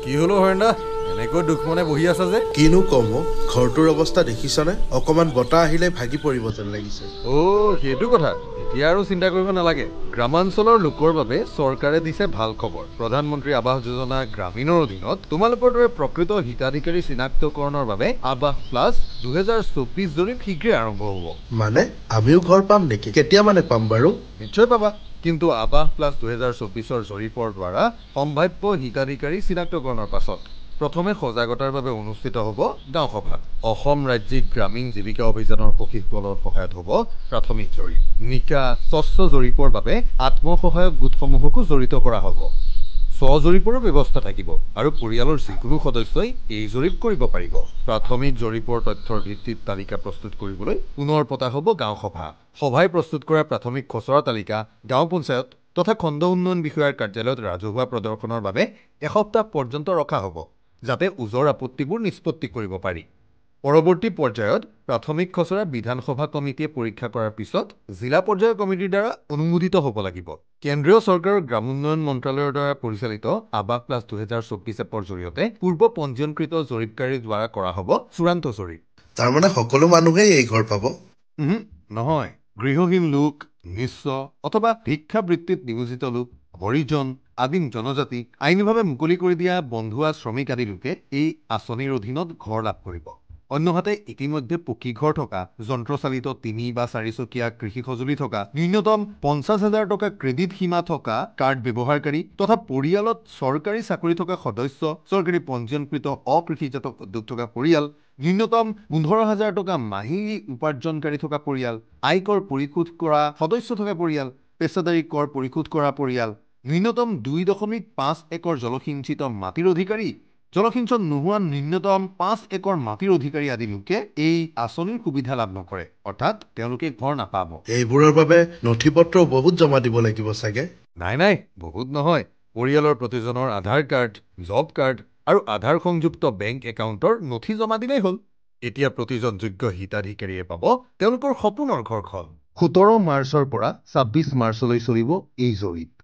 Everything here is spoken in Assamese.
কি হলো হৰেন্দা এনেকৈ দুখ মনে বহি আছা যে কিনো কম ঘৰটোৰ অৱস্থা দেখিছনে অকমান বতাহ আহিলে ভাগি পৰিব যেন লাগিছে সেইটো কথা এতিয়া আৰু চিন্তা কৰিব নালাগে গ্ৰামাঞ্চলৰ লোকৰ বাবে চৰকাৰে দিছে ভাল খবৰ প্ৰধানমন্ত্ৰী আৱাস যোজনা গ্ৰামীণৰ অধীনত তোমালোকৰ দৰে প্ৰকৃত হিতাধিকাৰী চিনাক্তকৰণৰ বাবে আৱাস প্লাছ 2024 জৰীপ শীঘ্ৰে আৰম্ভ হ'ব মানে আমিও ঘৰ পাম নেকি কেতিয়া মানে পাম বাৰু নিশ্চয় পাবা কিন্তু আৱাস প্লাছ 2024ৰ জৰীপৰ দ্বাৰা সম্ভাৱ্য হিতাধিকাৰী চিনাক্তকৰণৰ পাছত প্ৰথমে সজাগতাৰ বাবে অনুষ্ঠিত হ'ব গাঁও সভা অসম ৰাজ্যিক গ্ৰামীণ জীৱিকা অভিযানৰ প্ৰশিক্ষণৰ সহায়ত হ'ব প্ৰাথমিক জৰীপ নিকা স্বচ্ছ জৰীপৰ বাবে আত্মসহায়ক গোটসমূহকো জড়িত কৰা হ'ব স্বজৰীপৰো ব্যৱস্থা থাকিব আৰু পৰিয়ালৰ যিকোনো সদস্যই এই জৰীপ কৰিব পাৰিব প্ৰাথমিক জৰীপৰ তথ্যৰ ভিত্তিত তালিকা প্ৰস্তুত কৰিবলৈ পুনৰ পতা হ'ব গাঁও সভা সভাই প্ৰস্তুত কৰা প্ৰাথমিক খচৰা তালিকা গাঁও পঞ্চায়ত তথা খণ্ড উন্নয়ন বিষয়াৰ কাৰ্যালয়ত ৰাজহুৱা প্ৰদৰ্শনৰ বাবে এসপ্তাহ পৰ্যন্ত ৰখা হ'ব যাতে ওজৰ আপত্তিবোৰ নিষ্পত্তি কৰিব পাৰি পৰৱৰ্তী পৰ্যায়ত প্ৰাথমিক খচৰা বিধানসভা কমিটিয়ে পৰীক্ষা কৰাৰ পিছত জিলা পৰ্যায়ৰ কমিটিৰ দ্বাৰা অনুমোদিত হ'ব লাগিব কেন্দ্ৰীয় চৰকাৰৰ গ্ৰামোন্নয়ন মন্ত্ৰালয়ৰ দ্বাৰা পৰিচালিত আৱাস প্লাছ 2024 এপৰ জৰিয়তে পূৰ্ব পঞ্জীয়নকৃত জৰীপকাৰীৰ দ্বাৰা কৰা হ'ব চূড়ান্ত জৰীপ তাৰমানে সকলো মানুহেই এই ঘৰ পাব নহয় গৃহহীন লোক নিঃস্ব অথবা ভিক্ষাবৃত্তিত নিয়োজিত লোক হৰিজন আদিম জনজাতি আইনীভাৱে মুকলি কৰি দিয়া বন্ধুৱা শ্ৰমিক আদি লোকে এই আঁচনিৰ অধীনত ঘৰ লাভ কৰিব অন্যহাতে ইতিমধ্যে পকী ঘৰ থকা যন্ত্ৰচালিত 3 বা 4 চকীয়া কৃষি সঁজুলি থকা ন্যূনতম 50,000 টকা ক্ৰেডিট সীমা থকা কাৰ্ড ব্যৱহাৰকাৰী তথা পৰিয়ালত চৰকাৰী চাকৰি থকা সদস্য চৰকাৰী পঞ্জীয়নকৃত অকৃষিজাত উদ্যোগ থকা পৰিয়াল ন্যূনতম 15,000 টকা মাহিলী উপাৰ্জনকাৰী থকা পৰিয়াল আয়কৰ পৰিশোধ কৰা সদস্য থকা পৰিয়াল পেছাদাৰী কৰ পৰিশোধ কৰা পৰিয়াল ন্যূনতম 2.5 একৰ জলসিঞ্চিত মাটিৰ অধিকাৰী জলসিঞ্চন নোহোৱা ন্যূনতম 5 একৰ মাটিৰ অধিকাৰী আদি লোকে এই আঁচনিৰ সুবিধা লাভ নকৰে অৰ্থাৎ তেওঁলোকে ঘৰ নাপাব এইবোৰৰ বাবে নথিপত্ৰ বহুত জমা দিব লাগিব চাগে নাই বহুত নহয় পৰিয়ালৰ প্ৰতিজনৰ আধাৰ কাৰ্ড জব কাৰ্ড আৰু আধাৰ সংযুক্ত বেংক একাউণ্টৰ নথি জমা দিলেই হ'ল এতিয়া প্ৰতিজন যোগ্য হিতাধিকাৰীয়ে পাব তেওঁলোকৰ সপোনৰ ঘৰখন 17 মাৰ্চৰ পৰা 26 মাৰ্চলৈ চলিব এই জৰীপ